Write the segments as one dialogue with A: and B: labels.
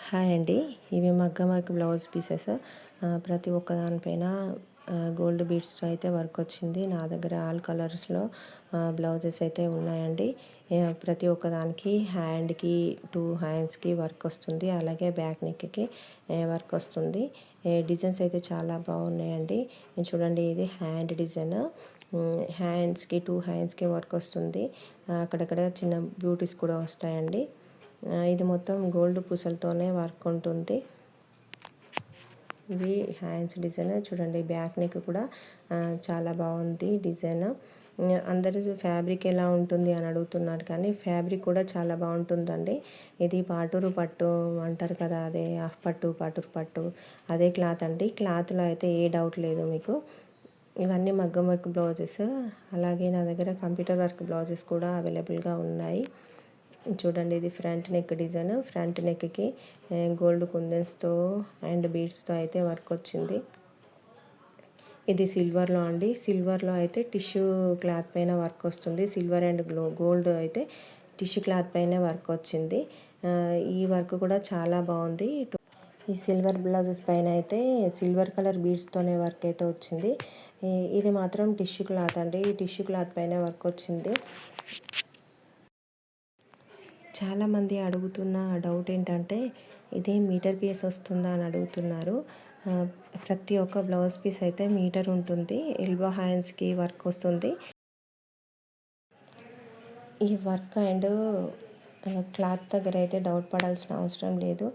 A: Hi అండి. ఇవి మగ్గం వర్క్ బ్లౌజ్ పీసెస్. ప్రతి ఒక్క దానిపైన గోల్డ్ బీడ్స్తో అయితే వర్క్ వచ్చింది. నా దగ్గర ఆల్ కలర్స్లో బ్లౌజెస్ అయితే ఉన్నాయండి. ప్రతి ఒక్క దానికి హ్యాండ్కి 2 హ్యాండ్స్కి వర్క్ వస్తుంది. అలాగే బ్యాక్ నెక్కి వర్క్ వస్తుంది. డిజైన్స్ అయితే చాలా బాగున్నాయండి. చూడండి, ఇది హ్యాండ్ డిజైన్. హ్యాండ్స్కి 2 హ్యాండ్స్కి వర్క్ వస్తుంది. అక్కడక్కడ చిన్న బ్యూటీస్ కూడా వస్తాయండి. ఇది మొత్తం గోల్డ్ పూసలతోనే వర్క్ ఉంటుంది. ఇవి హ్యాండ్స్ డిజైన్. చూడండి, బ్యాక్ నెక్ కూడా చాలా బాగుంది డిజైన్. అందరూ ఫ్యాబ్రిక్ ఎలా ఉంటుంది అని అడుగుతున్నారు, కానీ ఫ్యాబ్రిక్ కూడా చాలా బాగుంటుందండి. ఇది పాటూరు పట్టు అంటారు కదా, అదే హాఫ్ పట్టు, పాటూరు పట్టు, అదే క్లాత్ అండి. క్లాత్లో అయితే ఏ డౌట్ లేదు మీకు. ఇవన్నీ మగ్గం వర్క్ బ్లౌజెస్. అలాగే నా దగ్గర కంప్యూటర్ వర్క్ బ్లౌజెస్ కూడా అవైలబుల్గా ఉన్నాయి. చూడండి, ఇది ఫ్రంట్ నెక్ డిజైన్. ఫ్రంట్ నెక్కి గోల్డ్ కుందన్స్తో అండ్ బీడ్స్తో అయితే వర్క్ వచ్చింది. ఇది సిల్వర్లో అండి. సిల్వర్లో అయితే టిష్యూ క్లాత్ పైన వర్క్ వస్తుంది. సిల్వర్ అండ్ గోల్డ్ అయితే టిష్యూ క్లాత్ పైన వర్క్ వచ్చింది. ఈ వర్క్ కూడా చాలా బాగుంది. ఈ సిల్వర్ బ్లౌజెస్ పైన అయితే సిల్వర్ కలర్ బీడ్స్తోనే వర్క్ అయితే వచ్చింది. ఇది మాత్రం టిష్యూ క్లాత్ అండి. ఈ టిష్యూ క్లాత్ పైన వర్క్ వచ్చింది. చాలామంది అడుగుతున్న డౌట్ ఏంటంటే, ఇదే మీటర్ పీస్ వస్తుందా అని అడుగుతున్నారు. ప్రతి ఒక్క బ్లౌజ్ పీస్ అయితే మీటర్ ఉంటుంది. ఎల్బో హ్యాండ్స్కి వర్క్ వస్తుంది. ఈ వర్క్ అండ్ క్లాత్ దగ్గర అయితే డౌట్ పడాల్సిన అవసరం లేదు.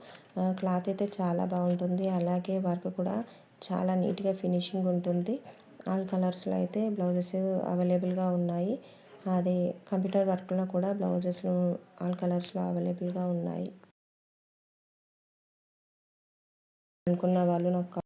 A: క్లాత్ అయితే చాలా బాగుంటుంది. అలాగే వర్క్ కూడా చాలా నీట్గా ఫినిషింగ్ ఉంటుంది. ఆల్ కలర్స్లో అయితే బ్లౌజెస్ అవైలబుల్గా ఉన్నాయి. అది కంప్యూటర్ వర్క్లో కూడా బ్లౌజెస్ ఆల్ కలర్స్లో అవైలబుల్గా ఉన్నాయి. అనుకున్న వాళ్ళు నాకు